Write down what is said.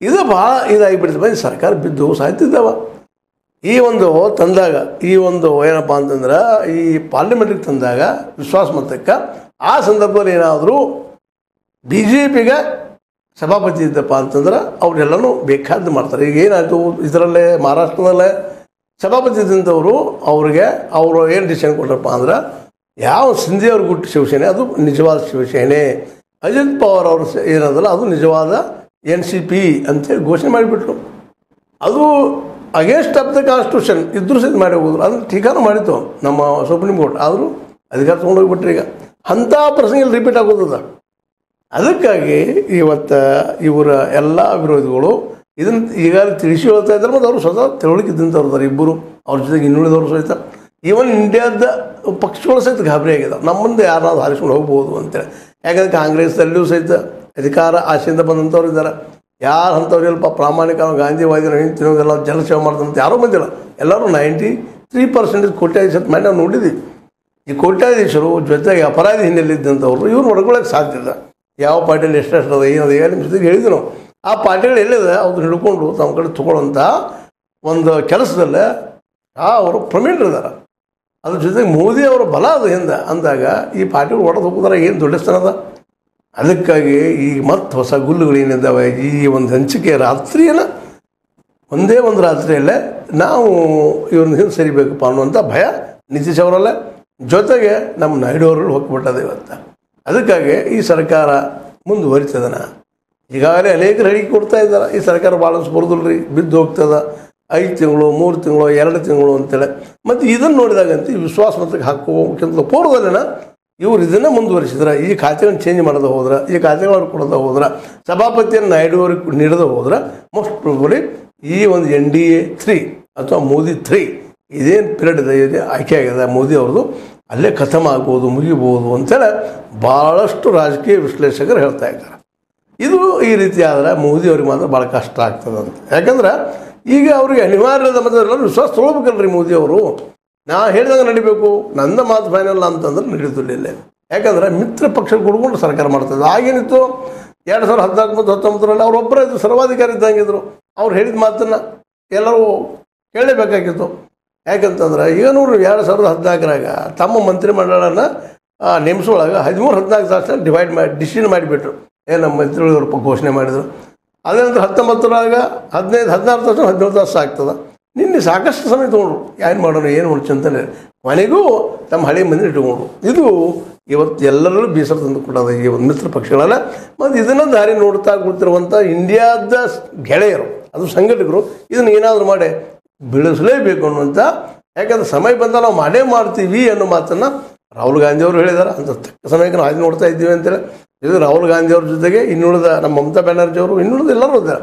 ಇದು ಭಾಳ ಇದಾಗಿಬಿಡ್ತದೆ. ಬರೀ ಸರ್ಕಾರ ಬಿದ್ದು ಸಾಯ್ತಿದ್ದಾವ. ಈ ಒಂದು ತಂದಾಗ ಈ ಒಂದು ಏನಪ್ಪ ಅಂತಂದ್ರೆ ಈ ಪಾರ್ಲಿಮೆಂಟಿಗೆ ತಂದಾಗ ವಿಶ್ವಾಸ ಮತಕ್ಕೆ ಆ ಸಂದರ್ಭದಲ್ಲಿ ಏನಾದರೂ ಬಿ ಜೆ ಪಿಗೆ ಸಭಾಪತಿ ಇದ್ದಪ್ಪ ಅಂತಂದ್ರೆ ಅವರೆಲ್ಲನೂ ಬೇಕಾದ್ದು ಮಾಡ್ತಾರೆ. ಈಗ ಏನಾಯಿತು ಇದರಲ್ಲೇ ಮಹಾರಾಷ್ಟ್ರದಲ್ಲೇ ಸಭಾಪತಿ ಇದ್ದಂಥವರು ಅವ್ರಿಗೆ ಅವರು ಏನು ಡಿಸಿಷನ್ ಕೊಟ್ಟರಪ್ಪ ಅಂದ್ರೆ ಯಾವ ಸಿಂಧಿಯವ್ರ ಗುಟ್ಟು ಶಿವಸೇನೆ ಅದು ನಿಜವಾದ ಶಿವಸೇನೆ, ಅಜಿತ್ ಪವಾರ್ ಅವರು ಏನದಲ್ಲ ಅದು ನಿಜವಾದ NCP ಅಂತೇಳಿ ಘೋಷಣೆ ಮಾಡಿಬಿಟ್ರು. ಅದು ಅಗೇನ್ಸ್ಟ್ ಆಫ್ ದ ಕಾನ್ಸ್ಟಿಟ್ಯೂಷನ್ ಇದ್ರೂ ಸಹಿತ ಮಾಡಿ ಹೋಗೋದು. ಅದನ್ನು ಟೀಕಾನು ಮಾಡಿತ್ತು ನಮ್ಮ ಸುಪ್ರೀಂ ಕೋರ್ಟ್. ಆದರೂ ಅಧಿಕಾರ ತೊಗೊಂಡೋಗ್ಬಿಟ್ರಿ. ಈಗ ಅಂಥ ಪ್ರಸಂಗ ರಿಪೀಟ್ ಆಗೋದದ. ಅದಕ್ಕಾಗಿ ಇವತ್ತು ಇವರ ಎಲ್ಲ ವಿರೋಧಿಗಳು ಇದನ್ನು ಈಗಾಗಲೇ ತಿಳಿಸಿ ಹೇಳ್ತಾ ಇದ್ದಾರೆ. ಮತ್ತು ಅವರು ಸ್ವತಃ ತಿಳುವಳಿಕೆ ಇದ್ದಂಥವ್ರು ಇದ್ದಾರೆ ಇಬ್ಬರು. ಅವ್ರ ಜೊತೆಗೆ ಇನ್ನುಳಿದವರು ಸಹಿತ ಈವನ್ ಇಂಡಿಯಾದ ಪಕ್ಷಗಳು ಸಹಿತ ಗಾಬರಿ ಆಗಿದೆ. ನಮ್ಮ ಮುಂದೆ ಯಾರನ್ನಾದ್ರು ಹಾರಿಸ್ಕೊಂಡು ಹೋಗ್ಬೋದು ಅಂತೇಳಿ. ಯಾಕಂದರೆ ಕಾಂಗ್ರೆಸ್ಸಲ್ಲಿಯೂ ಸಹಿತ ಅಧಿಕಾರ ಆಸೆಯಿಂದ ಬಂದಂಥವ್ರು ಇದ್ದಾರೆ. ಯಾರು ಅಂಥವ್ರು ಸ್ವಲ್ಪ ಪ್ರಾಮಾಣಿಕ ಗಾಂಧಿವಾದಿನ ಹಿಂದೆ ತಿನ್ನೋದೆಲ್ಲ ಜನಸೇವೆ ಮಾಡ್ದಂತ ಯಾರೂ ಬಂದಿಲ್ಲ. ಎಲ್ಲರೂ 93% ಕೋಟ್ಯಾಧೀಶ ಮಾಡಿ ನಾವು ನೋಡಿದ್ದೀವಿ. ಈ ಕೋಟ್ಯಾಧೀಶರು ಜೊತೆಗೆ ಅಪರಾಧಿ ಹಿನ್ನೆಲೆಯಿದ್ದಂಥವ್ರು ಇವ್ರು ಹೊಡ್ಕೊಳ್ಳೋಕೆ ಸಾಧ್ಯ ಇಲ್ಲ. ಯಾವ ಪಾರ್ಟಿಯಲ್ಲಿ ಎಷ್ಟೆಷ್ಟು ಅದ ಏನದ ಏನು ನಿಮ್ಮ ಜೊತೆಗೆ ಹೇಳಿದ್ವಿ ನಾವು. ಆ ಪಾರ್ಟಿಗಳು ಎಲ್ಲಿದೆ ಅವ್ರನ್ನ ಹಿಡ್ಕೊಂಡು ತಮ್ಮ ಕಡೆ ತೊಗೊಳ್ಳೋಂಥ ಒಂದು ಕೆಲಸದಲ್ಲೇ ಅವರು ಪ್ರವೀಣರಿದ್ದಾರೆ. ಅದ್ರ ಜೊತೆಗೆ ಮೋದಿ ಅವರ ಬಲ ಅದು ಹಿಂದೆ ಅಂದಾಗ ಈ ಪಾರ್ಟಿಗಳು ಹೊಡೆದು ಹೋಗೋದಾರ ಏನು ದೊಡ್ಡ ಸ್ಥಾನದ. ಅದಕ್ಕಾಗಿ ಈಗ ಮತ್ತೆ ಹೊಸ ಗುಲ್ಲುಗಳೇನಿದ್ದಾವೆ ಈ ಒಂದು ಹಂಚಿಕೆ ರಾತ್ರಿಯನ್ನು ಒಂದೇ ಒಂದು ರಾತ್ರಿಯಲ್ಲೇ ನಾವು ಇವ್ರನ್ನ ಹಿಂದೆ ಸರಿಬೇಕಪ್ಪ ಅನ್ನುವಂಥ ಭಯ ನಿತೀಶ್ ಅವರಲ್ಲೇ, ಜೊತೆಗೆ ನಮ್ಮ ನಾಯ್ಡು ಅವರಲ್ಲಿ ಹೋಗ್ಬಿಟ್ಟದೆ ಇವತ್ತು. ಅದಕ್ಕಾಗಿ ಈ ಸರ್ಕಾರ ಮುಂದುವರಿತದನ. ಈಗಾಗಲೇ ಅನೇಕರು ಹೇಳಿಕೆ ಕೊಡ್ತಾ ಇದ್ದಾರೆ ಈ ಸರ್ಕಾರ ಬಾಳನ್ಸ್ ಬರೋದಿಲ್ಲ ರೀ, ಬಿದ್ದು ಹೋಗ್ತದೆ, 5 ತಿಂಗಳು 3 ತಿಂಗಳು 2 ತಿಂಗಳು ಅಂತೇಳಿ. ಮತ್ತು ಇದನ್ನು ನೋಡಿದಾಗಂತ ಈ ವಿಶ್ವಾಸ ಮತಕ್ಕೆ ಹಾಕೋಕ್ಕಿಂತ ಪೂರ್ವದಲ್ಲಿನ ಇವ್ರು ಇದನ್ನು ಮುಂದುವರಿಸಿದ್ರೆ, ಈ ಖಾತೆಗಳನ್ನು ಚೇಂಜ್ ಮಾಡೋದು ಹೋದ್ರೆ, ಈ ಖಾತೆಗಳನ್ನು ಕೊಡೋದು ಹೋದ್ರೆ, ಸಭಾಪತಿಯನ್ನು ನಾಯ್ಡು ಅವ್ರಿಗೆ ನೀಡೋದು ಹೋದ್ರೆ ಮೋಸ್ಟ್ ಪ್ರಾಬಬ್ಲಿ ಈ ಒಂದು NDA 3 ಅಥವಾ ಮೋದಿ 3 ಇದೇನು ಪೀರಿಯಡ್ ಇದೆ ಆಯ್ಕೆ ಆಗಿದೆ ಮೋದಿ ಅವ್ರದ್ದು, ಅಲ್ಲೇ ಖತಮ್ ಆಗ್ಬೋದು, ಮುಗಿಬೋದು ಅಂತೇಳಿ ಭಾಳಷ್ಟು ರಾಜಕೀಯ ವಿಶ್ಲೇಷಕರು ಹೇಳ್ತಾ ಇದ್ದಾರೆ. ಇದು ಈ ರೀತಿ ಆದರೆ ಮೋದಿ ಅವ್ರಿಗೆ ಮಾತ್ರ ಭಾಳ ಕಷ್ಟ ಆಗ್ತದಂತ. ಯಾಕಂದ್ರೆ ಈಗ ಅವ್ರಿಗೆ ಅನಿವಾರ್ಯದ ಮತ್ತು ಎಲ್ಲರೂ ವಿಶ್ವಾಸ ತೊಗೊಳ್ಬೇಕಲ್ರಿ ಮೋದಿ ಅವರು. ನಾ ಹೇಳಿದಾಗ ನಡಿಬೇಕು, ನನ್ನ ಮಾತು ಫೈನಲ್ ಅಂತಂದ್ರೆ ನಡೀತಿಲ್ಲ. ಯಾಕಂದ್ರೆ ಮಿತ್ರ ಪಕ್ಷ ಕೊಡ್ಕೊಂಡು ಸರ್ಕಾರ ಮಾಡ್ತದೆ. ಆಗೇನಿತ್ತು 2014 ಮತ್ತು 19ರಲ್ಲಿ ಅವರೊಬ್ಬರೇ ಇದ್ರು, ಸರ್ವಾಧಿಕಾರಿ ಇದ್ದಂಗಿದ್ರು. ಅವ್ರು ಹೇಳಿದ ಮಾತನ್ನು ಎಲ್ಲರೂ ಕೇಳಲೇಬೇಕಾಗಿತ್ತು. ಯಾಕಂತಂದ್ರೆ ಈಗ ನೋಡ್ರಿ 2014ರಾಗ ತಮ್ಮ ಮಂತ್ರಿಮಂಡಲನ ನೇಮಿಸೋಳಗೆ 13-14 ತಾಸು ಡಿಸಿಷನ್ ಮಾಡಿಬಿಟ್ರು. ನಮ್ಮ ಮಂತ್ರಿಗಳು ಘೋಷಣೆ ಮಾಡಿದರು. ಅದೇ ನಂತರ 19ರಾಗ 15-16 ತಾಸು 17 ತಾಸು ಆಗ್ತದೆ. ನಿನ್ನೆ ಸಾಕಷ್ಟು ಸಮಯ ತೊಗೊಂಡ್ರು ಏನು ಮಾಡೋಣ ಏನು ಮಾಡ್ತೀವಿ ಅಂತಲೇ ಕೊನೆಗೂ ತಮ್ಮ ಹಳೆ ಮಂದಿ ಇಟ್ಕೊಂಡ್ರು. ಇದು ಇವತ್ತು ಎಲ್ಲರಲ್ಲೂ ಬೇಸರ ತಂದು ಕೊಡೋದು ಈ ಒಂದು ಮಿತ್ರ ಪಕ್ಷಗಳಲ್ಲ. ಮತ್ತು ಇದನ್ನು ದಾರಿ ನೋಡ್ತಾ ಕೂತಿರುವಂಥ ಇಂಡಿಯಾದ ಗೆಳೆಯರು, ಅದು ಸಂಘಟಕರು ಇದನ್ನು ಏನಾದರೂ ಮಾಡಿ ಬೆಳೆಸಲೇಬೇಕು ಅನ್ನುವಂಥ. ಯಾಕಂದ್ರೆ ಸಮಯ ಬಂದಾಗ ನಾವು ಮಾಡೇ ಮಾಡ್ತೀವಿ ಅನ್ನೋ ಮಾತನ್ನು ರಾಹುಲ್ ಗಾಂಧಿ ಅವರು ಹೇಳಿದ್ದಾರೆ. ಅಂತ ತಕ್ಕ ಸಮಯಕ್ಕೆ ನಾವು ಹಾಗೆ ನೋಡ್ತಾ ಇದ್ದೀವಿ ಅಂತೇಳಿ. ಇದು ರಾಹುಲ್ ಗಾಂಧಿ ಅವ್ರ ಜೊತೆಗೆ ಇನ್ನುಳಿದ ನಮ್ಮ ಮಮತಾ ಬ್ಯಾನರ್ಜಿ ಅವರು ಇನ್ನುಳಿದ ಎಲ್ಲರೂ ಇದ್ದಾರೆ.